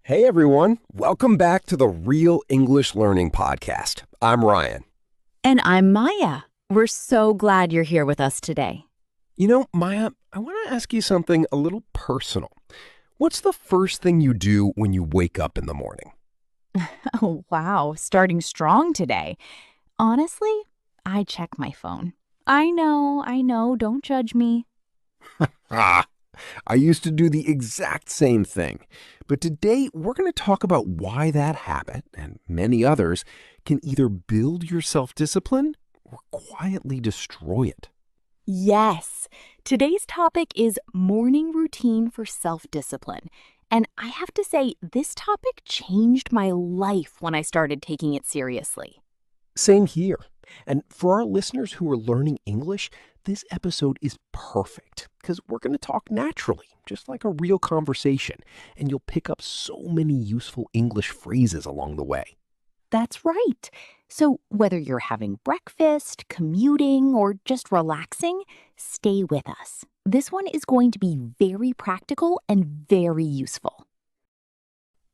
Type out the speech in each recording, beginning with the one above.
Hey everyone, welcome back to the Real English Learning Podcast. I'm Ryan. And I'm Maya. We're so glad you're here with us today. You know, Maya, I want to ask you something a little personal. What's the first thing you do when you wake up in the morning? Oh, wow, starting strong today. Honestly, I check my phone. I know, don't judge me. I used to do the exact same thing. But today we're going to talk about why that habit, and many others, can either build your self-discipline or quietly destroy it. Yes, today's topic is morning routine for self-discipline. And I have to say, this topic changed my life when I started taking it seriously. Same here. And for our listeners who are learning English, this episode is perfect because we're going to talk naturally, just like a real conversation, and you'll pick up so many useful English phrases along the way. That's right. So whether you're having breakfast, commuting, or just relaxing, stay with us. This one is going to be very practical and very useful.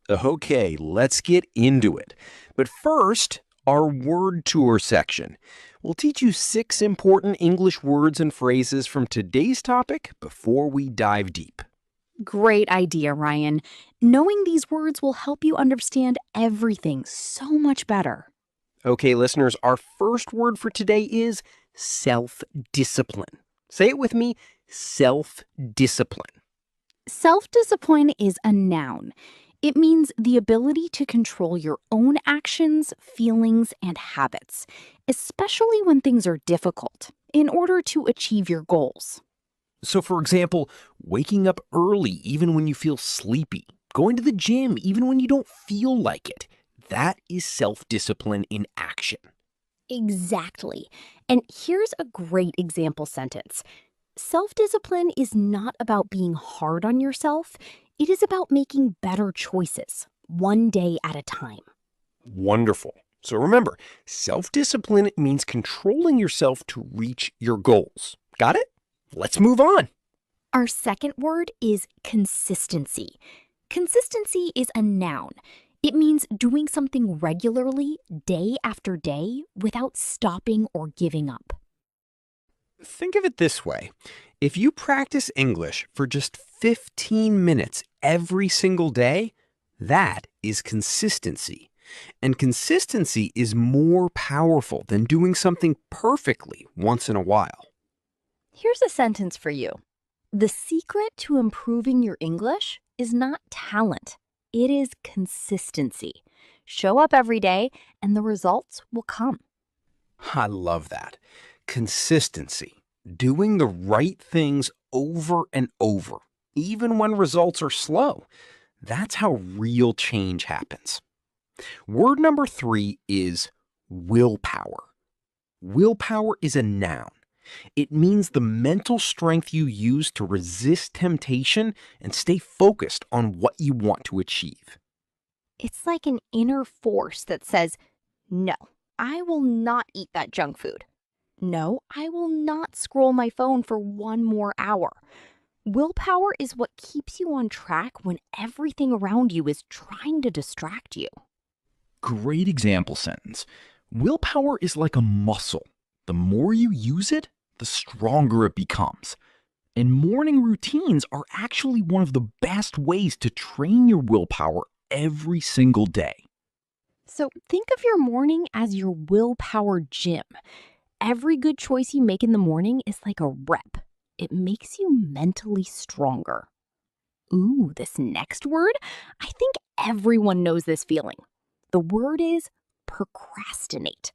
Okay, let's get into it. But first, our word tour section. We'll teach you 6 important English words and phrases from today's topic before we dive deep. Great idea, Ryan. Knowing these words will help you understand everything so much better. Okay, listeners, our first word for today is self-discipline. Say it with me, self-discipline. Self-discipline is a noun. It means the ability to control your own actions, feelings, and habits, especially when things are difficult, in order to achieve your goals. So, for example, waking up early even when you feel sleepy, going to the gym even when you don't feel like it, that is self-discipline in action. Exactly. And here's a great example sentence. Self-discipline is not about being hard on yourself. It is about making better choices, one day at a time. Wonderful. So remember, self-discipline means controlling yourself to reach your goals. Got it? Let's move on. Our second word is consistency. Consistency is a noun. It means doing something regularly, day after day, without stopping or giving up. Think of it this way. If you practice English for just 15 minutes every single day, that is consistency. And consistency is more powerful than doing something perfectly once in a while. Here's a sentence for you. The secret to improving your English is not talent. It is consistency. Show up every day and the results will come. I love that. Consistency. Doing the right things over and over, even when results are slow. That's how real change happens. Word number 3 is willpower. Willpower is a noun. It means the mental strength you use to resist temptation and stay focused on what you want to achieve. It's like an inner force that says, no, I will not eat that junk food. No, I will not scroll my phone for one more hour. Willpower is what keeps you on track when everything around you is trying to distract you. Great example sentence. Willpower is like a muscle. The more you use it, the stronger it becomes. And morning routines are actually one of the best ways to train your willpower every single day. So think of your morning as your willpower gym. Every good choice you make in the morning is like a rep. It makes you mentally stronger. Ooh, this next word, I think everyone knows this feeling. The word is procrastinate.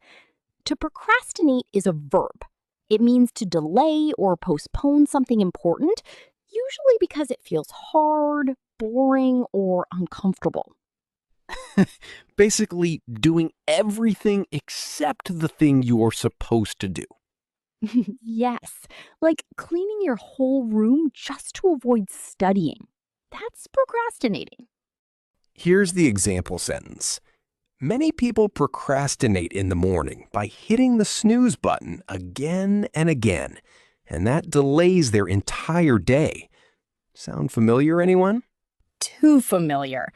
To procrastinate is a verb. It means to delay or postpone something important, usually because it feels hard, boring, or uncomfortable. Basically, doing everything except the thing you're supposed to do. Yes, like cleaning your whole room just to avoid studying. That's procrastinating. Here's the example sentence. Many people procrastinate in the morning by hitting the snooze button again and again, and that delays their entire day. Sound familiar, anyone? Too familiar.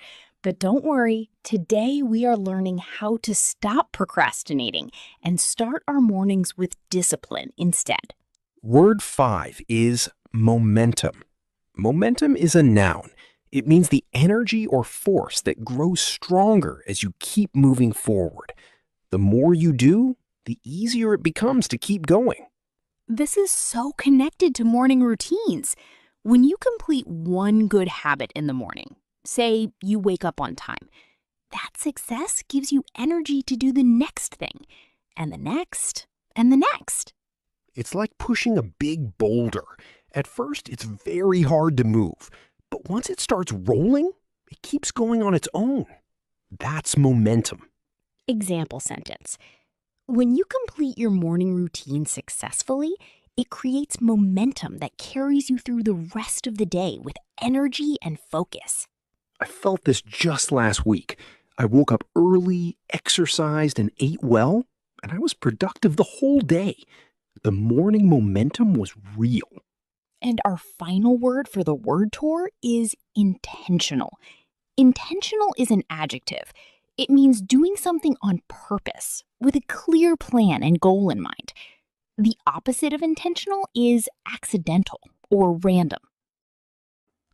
But don't worry, today we are learning how to stop procrastinating and start our mornings with discipline instead. Word 5 is momentum. Momentum is a noun. It means the energy or force that grows stronger as you keep moving forward. The more you do, the easier it becomes to keep going. This is so connected to morning routines. When you complete one good habit in the morning, say you wake up on time, that success gives you energy to do the next thing, and the next, and the next. It's like pushing a big boulder. At first, it's very hard to move, but once it starts rolling, it keeps going on its own. That's momentum. Example sentence. When you complete your morning routine successfully, it creates momentum that carries you through the rest of the day with energy and focus. I felt this just last week. I woke up early, exercised, and ate well, and I was productive the whole day. The morning momentum was real. And our final word for the word tour is intentional. Intentional is an adjective. It means doing something on purpose with a clear plan and goal in mind. The opposite of intentional is accidental or random.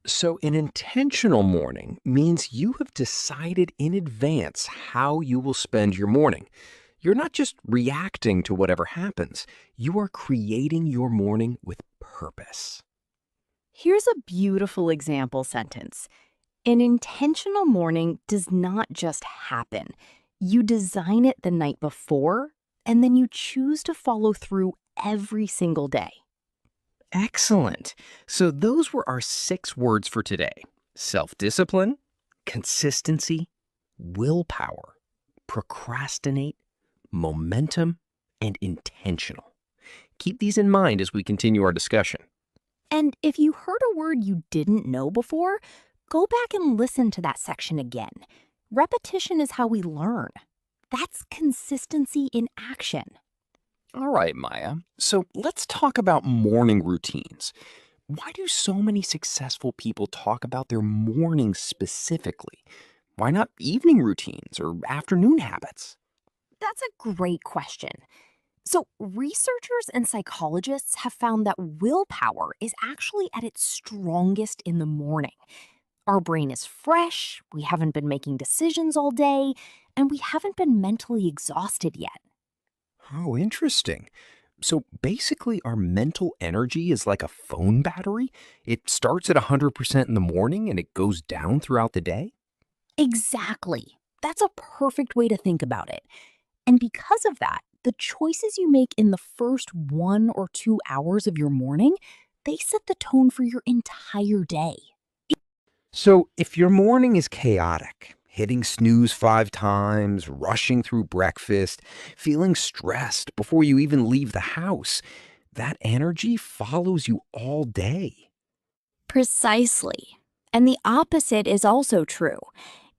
So, an intentional morning means you have decided in advance how you will spend your morning. You're not just reacting to whatever happens, you are creating your morning with purpose. Here's a beautiful example sentence. An intentional morning does not just happen. You design it the night before, and then you choose to follow through every single day. Excellent. So, those were our 6 words for today: self discipline, consistency, willpower, procrastinate, momentum, and intentional. Keep these in mind as we continue our discussion. And if you heard a word you didn't know before, go back and listen to that section again. Repetition is how we learn. That's consistency in action. All right, Maya. So let's talk about morning routines. Why do so many successful people talk about their mornings specifically? Why not evening routines or afternoon habits? That's a great question. So, researchers and psychologists have found that willpower is actually at its strongest in the morning. Our brain is fresh, we haven't been making decisions all day, and we haven't been mentally exhausted yet. Oh, interesting. So basically, our mental energy is like a phone battery. It starts at 100% in the morning and it goes down throughout the day. Exactly. That's a perfect way to think about it. And because of that, the choices you make in the first 1 or 2 hours of your morning, they set the tone for your entire day. So if your morning is chaotic, hitting snooze 5 times, rushing through breakfast, feeling stressed before you even leave the house, that energy follows you all day. Precisely. And the opposite is also true.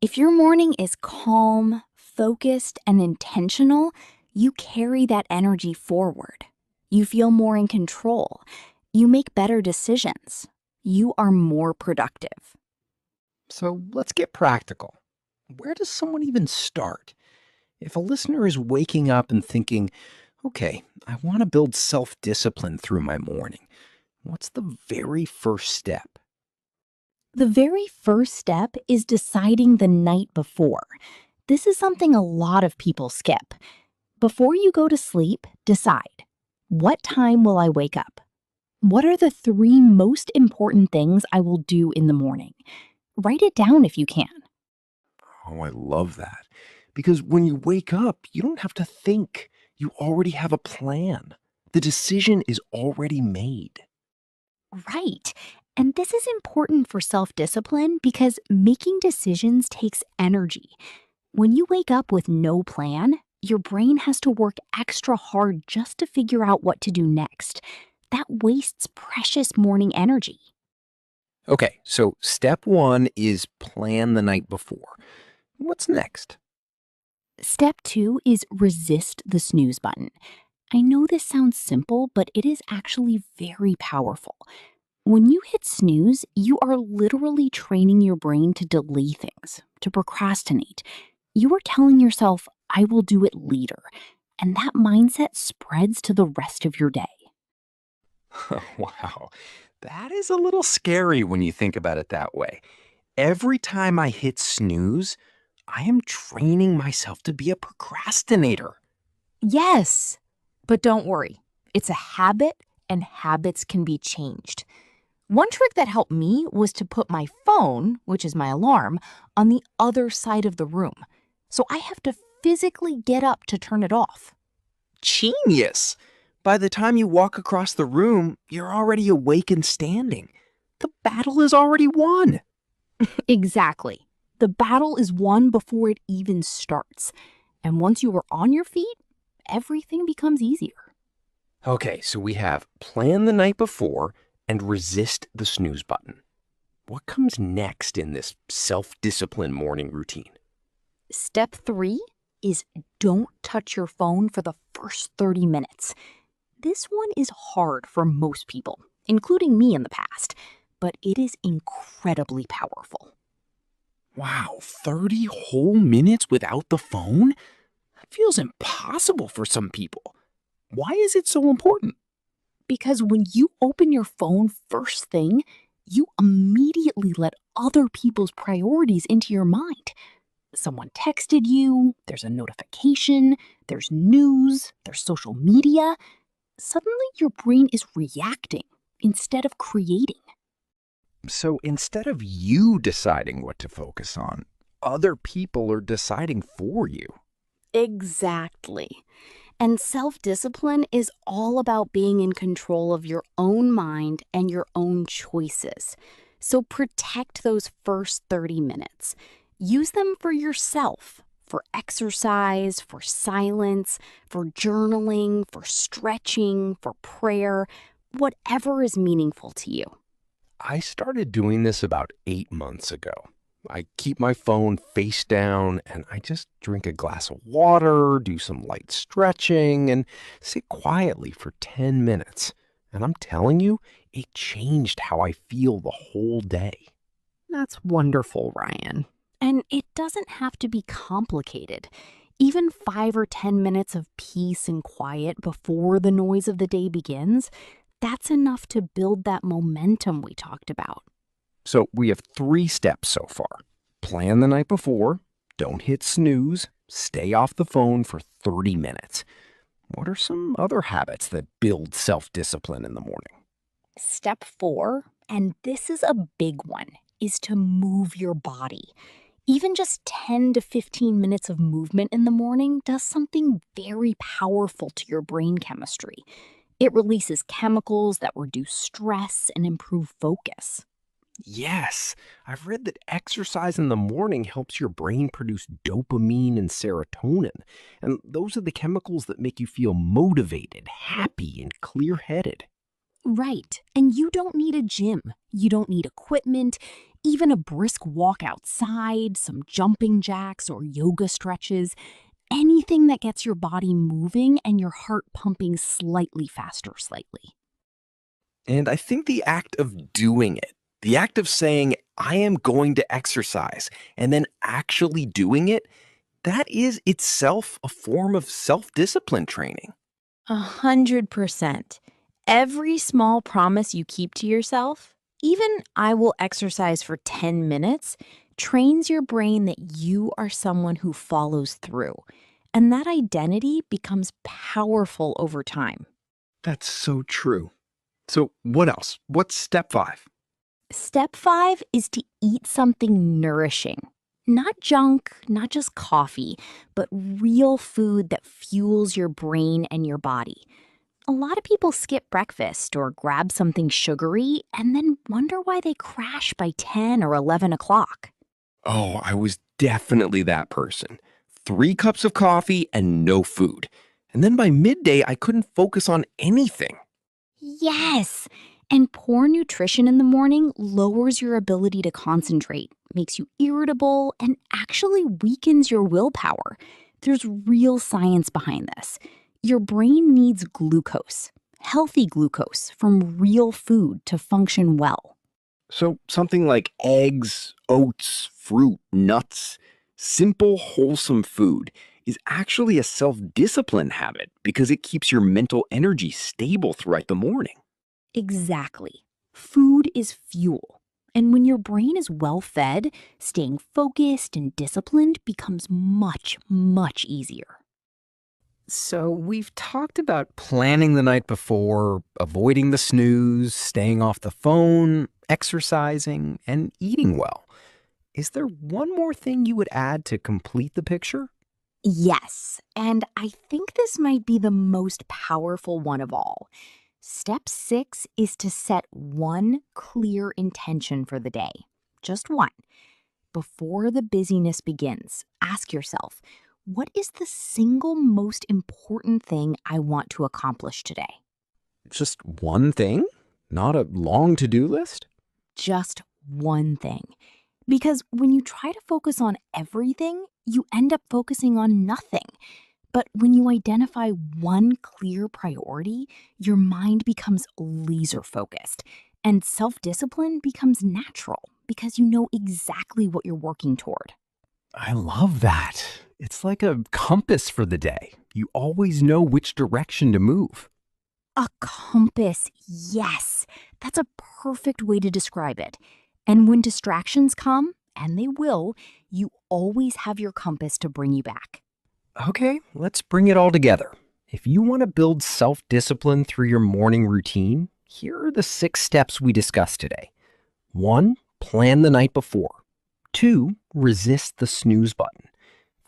If your morning is calm, focused, and intentional, you carry that energy forward. You feel more in control. You make better decisions. You are more productive. So let's get practical. Where does someone even start? If a listener is waking up and thinking, okay, I want to build self discipline through my morning, what's the very first step? The very first step is deciding the night before. This is something a lot of people skip. Before you go to sleep, decide, what time will I wake up? What are the 3 most important things I will do in the morning? Write it down if you can. Oh, I love that. Because when you wake up, you don't have to think. You already have a plan. The decision is already made. Right. And this is important for self discipline because making decisions takes energy. When you wake up with no plan, your brain has to work extra hard just to figure out what to do next. That wastes precious morning energy. Okay, so step 1 is plan the night before. What's next? Step 2 is resist the snooze button. I know this sounds simple, but it is actually very powerful. When you hit snooze, you are literally training your brain to delay things, to procrastinate. You are telling yourself, I will do it later. And that mindset spreads to the rest of your day. Wow. That is a little scary when you think about it that way. Every time I hit snooze, I am training myself to be a procrastinator. Yes, but don't worry. It's a habit, and habits can be changed. One trick that helped me was to put my phone, which is my alarm, on the other side of the room. So I have to physically get up to turn it off. Genius! By the time you walk across the room, you're already awake and standing. The battle is already won. Exactly. The battle is won before it even starts. And once you are on your feet, everything becomes easier. Okay, so we have plan the night before and resist the snooze button. What comes next in this self-discipline morning routine? Step 3 is don't touch your phone for the first 30 minutes. This one is hard for most people, including me in the past, but it is incredibly powerful. Wow, 30 whole minutes without the phone? That feels impossible for some people. Why is it so important? Because when you open your phone first thing, you immediately let other people's priorities into your mind. Someone texted you, there's a notification, there's news, there's social media. Suddenly your brain is reacting instead of creating. So instead of you deciding what to focus on, other people are deciding for you. Exactly. And self-discipline is all about being in control of your own mind and your own choices. So protect those first 30 minutes. Use them for yourself, for exercise, for silence, for journaling, for stretching, for prayer, whatever is meaningful to you. I started doing this about 8 months ago. I keep my phone face down and I just drink a glass of water, do some light stretching, and sit quietly for 10 minutes. And I'm telling you, it changed how I feel the whole day. That's wonderful, Ryan. And it doesn't have to be complicated. Even 5 or 10 minutes of peace and quiet before the noise of the day begins, that's enough to build that momentum we talked about. So we have 3 steps so far. Plan the night before, don't hit snooze, stay off the phone for 30 minutes. What are some other habits that build self-discipline in the morning? Step 4, and this is a big one, is to move your body. Even just 10 to 15 minutes of movement in the morning does something very powerful to your brain chemistry. It releases chemicals that reduce stress and improve focus. Yes, I've read that exercise in the morning helps your brain produce dopamine and serotonin. And those are the chemicals that make you feel motivated, happy, and clear-headed. Right. And you don't need a gym. You don't need equipment. Even a brisk walk outside, some jumping jacks or yoga stretches. Anything that gets your body moving and your heart pumping slightly faster, slightly. And I think the act of doing it, the act of saying, I am going to exercise, and then actually doing it, that is itself a form of self-discipline training. 100%. Every small promise you keep to yourself, even I will exercise for 10 minutes, trains your brain that you are someone who follows through. And that identity becomes powerful over time. That's so true. So what else? What's step 5? Step 5 is to eat something nourishing. Not junk, not just coffee, but real food that fuels your brain and your body. A lot of people skip breakfast or grab something sugary and then wonder why they crash by 10 or 11 o'clock. Oh, I was definitely that person. 3 cups of coffee and no food. And then by midday, I couldn't focus on anything. Yes! And poor nutrition in the morning lowers your ability to concentrate, makes you irritable, and actually weakens your willpower. There's real science behind this. Your brain needs glucose, healthy glucose from real food to function well. So something like eggs, oats, fruit, nuts, simple, wholesome food is actually a self-discipline habit because it keeps your mental energy stable throughout the morning. Exactly. Food is fuel. And when your brain is well fed, staying focused and disciplined becomes much, much easier. So we've talked about planning the night before, avoiding the snooze, staying off the phone, exercising, and eating well. Is there one more thing you would add to complete the picture? Yes, and I think this might be the most powerful one of all. Step 6 is to set one clear intention for the day. Just one. Before the busyness begins, ask yourself, what is the single most important thing I want to accomplish today? Just one thing? Not a long to-do list? Just one thing. Because when you try to focus on everything, you end up focusing on nothing. But when you identify one clear priority, your mind becomes laser focused and self discipline becomes natural because you know exactly what you're working toward. I love that. It's like a compass for the day. You always know which direction to move. A compass, yes. That's a perfect way to describe it. And when distractions come, and they will, you always have your compass to bring you back. Okay, let's bring it all together. If you want to build self-discipline through your morning routine, here are the 6 steps we discussed today. 1, plan the night before. 2, resist the snooze button.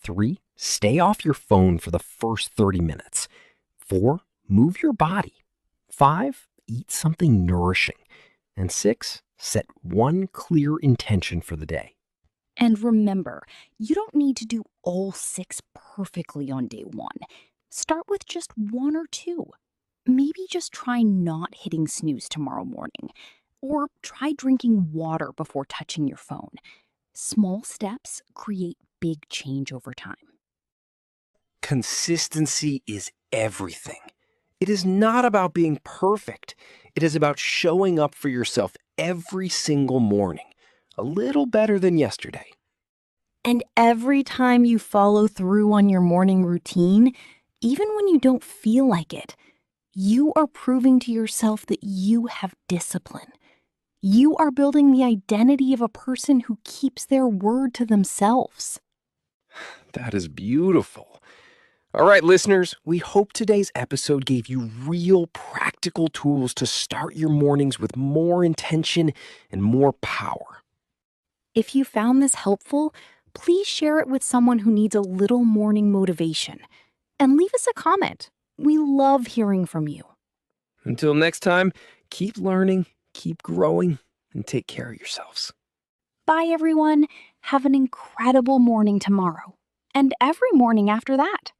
3, stay off your phone for the first 30 minutes. 4, move your body. 5, eat something nourishing. And 6, set one clear intention for the day. And remember, you don't need to do all 6 perfectly on day 1. Start with just 1 or 2. Maybe just try not hitting snooze tomorrow morning, or try drinking water before touching your phone. Small steps create big change over time. Consistency is everything. It is not about being perfect. It is about showing up for yourself every single morning, a little better than yesterday. And every time you follow through on your morning routine, even when you don't feel like it, you are proving to yourself that you have discipline. You are building the identity of a person who keeps their word to themselves. That is beautiful. All right, listeners, we hope today's episode gave you real practical tools to start your mornings with more intention and more power. If you found this helpful, please share it with someone who needs a little morning motivation. And leave us a comment. We love hearing from you. Until next time, keep learning, keep growing, and take care of yourselves. Bye, everyone. Have an incredible morning tomorrow, and every morning after that.